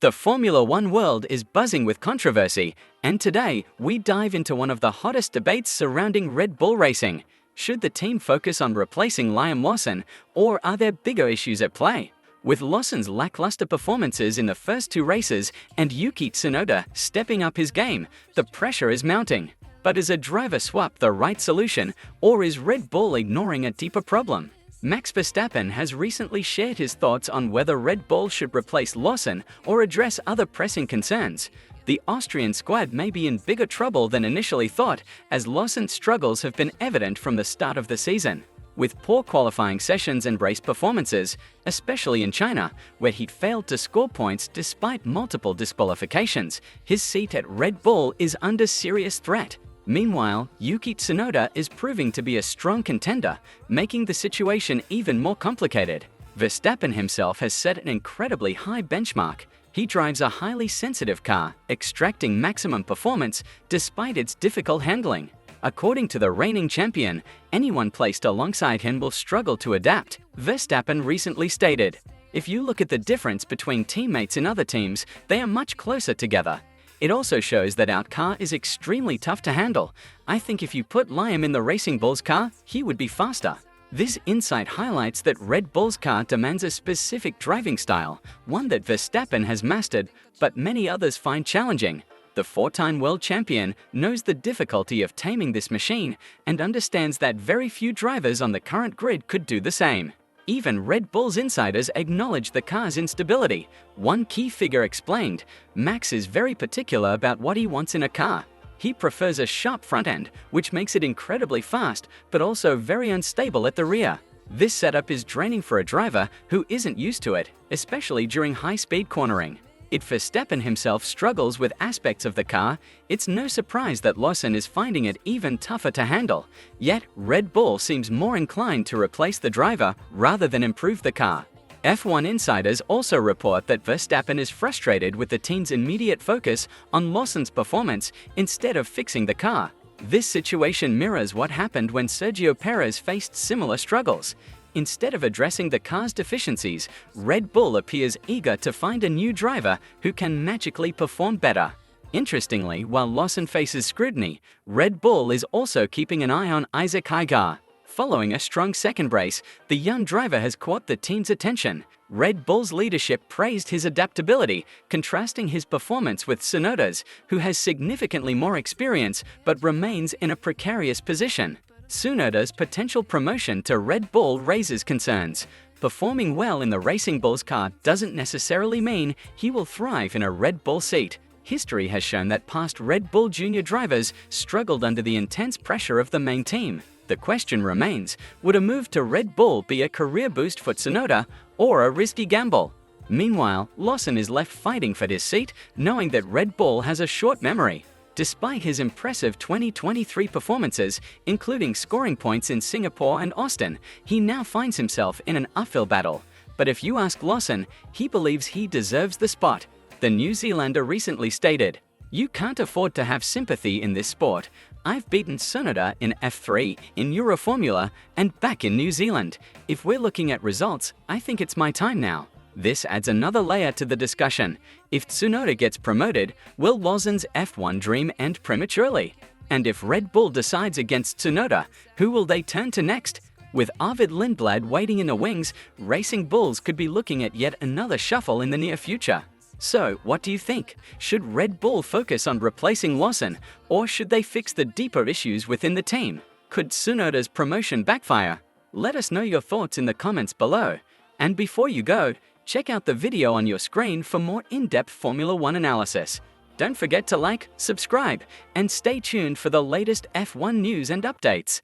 The Formula One world is buzzing with controversy, and today we dive into one of the hottest debates surrounding Red Bull racing. Should the team focus on replacing Lawson, or are there bigger issues at play? With Lawson's lackluster performances in the first two races and Yuki Tsunoda stepping up his game, the pressure is mounting. But is a driver swap the right solution, or is Red Bull ignoring a deeper problem? Max Verstappen has recently shared his thoughts on whether Red Bull should replace Lawson or address other pressing concerns. The Austrian squad may be in bigger trouble than initially thought, as Lawson's struggles have been evident from the start of the season. With poor qualifying sessions and race performances, especially in China, where he failed to score points despite multiple disqualifications, his seat at Red Bull is under serious threat. Meanwhile, Yuki Tsunoda is proving to be a strong contender, making the situation even more complicated. Verstappen himself has set an incredibly high benchmark. He drives a highly sensitive car, extracting maximum performance despite its difficult handling. According to the reigning champion, anyone placed alongside him will struggle to adapt, Verstappen recently stated. If you look at the difference between teammates in other teams, they are much closer together. It also shows that our car is extremely tough to handle. I think if you put Liam in the Racing Bull's car, he would be faster. This insight highlights that Red Bull's car demands a specific driving style, one that Verstappen has mastered, but many others find challenging. The four-time world champion knows the difficulty of taming this machine and understands that very few drivers on the current grid could do the same. Even Red Bull's insiders acknowledge the car's instability. One key figure explained, Max is very particular about what he wants in a car. He prefers a sharp front end, which makes it incredibly fast, but also very unstable at the rear. This setup is draining for a driver who isn't used to it, especially during high-speed cornering. If Verstappen himself struggles with aspects of the car, it's no surprise that Lawson is finding it even tougher to handle. Yet, Red Bull seems more inclined to replace the driver rather than improve the car. F1 insiders also report that Verstappen is frustrated with the team's immediate focus on Lawson's performance instead of fixing the car. This situation mirrors what happened when Sergio Perez faced similar struggles. Instead of addressing the car's deficiencies, Red Bull appears eager to find a new driver who can magically perform better. Interestingly, while Lawson faces scrutiny, Red Bull is also keeping an eye on Isaac Haygar. Following a strong second race, the young driver has caught the team's attention. Red Bull's leadership praised his adaptability, contrasting his performance with Tsunoda's, who has significantly more experience but remains in a precarious position. Tsunoda's potential promotion to Red Bull raises concerns. Performing well in the Racing Bull's car doesn't necessarily mean he will thrive in a Red Bull seat. History has shown that past Red Bull Junior drivers struggled under the intense pressure of the main team. The question remains, would a move to Red Bull be a career boost for Tsunoda or a risky gamble? Meanwhile, Lawson is left fighting for his seat, knowing that Red Bull has a short memory. Despite his impressive 2023 performances, including scoring points in Singapore and Austin, he now finds himself in an uphill battle. But if you ask Lawson, he believes he deserves the spot. The New Zealander recently stated, "You can't afford to have sympathy in this sport. I've beaten Tsunoda in F3, in Euroformula, and back in New Zealand. If we're looking at results, I think it's my time now." This adds another layer to the discussion. If Tsunoda gets promoted, will Lawson's F1 dream end prematurely? And if Red Bull decides against Tsunoda, who will they turn to next? With Arvid Lindblad waiting in the wings, Racing Bulls could be looking at yet another shuffle in the near future. So, what do you think? Should Red Bull focus on replacing Lawson, or should they fix the deeper issues within the team? Could Tsunoda's promotion backfire? Let us know your thoughts in the comments below. And before you go, check out the video on your screen for more in-depth Formula One analysis. Don't forget to like, subscribe, and stay tuned for the latest F1 news and updates.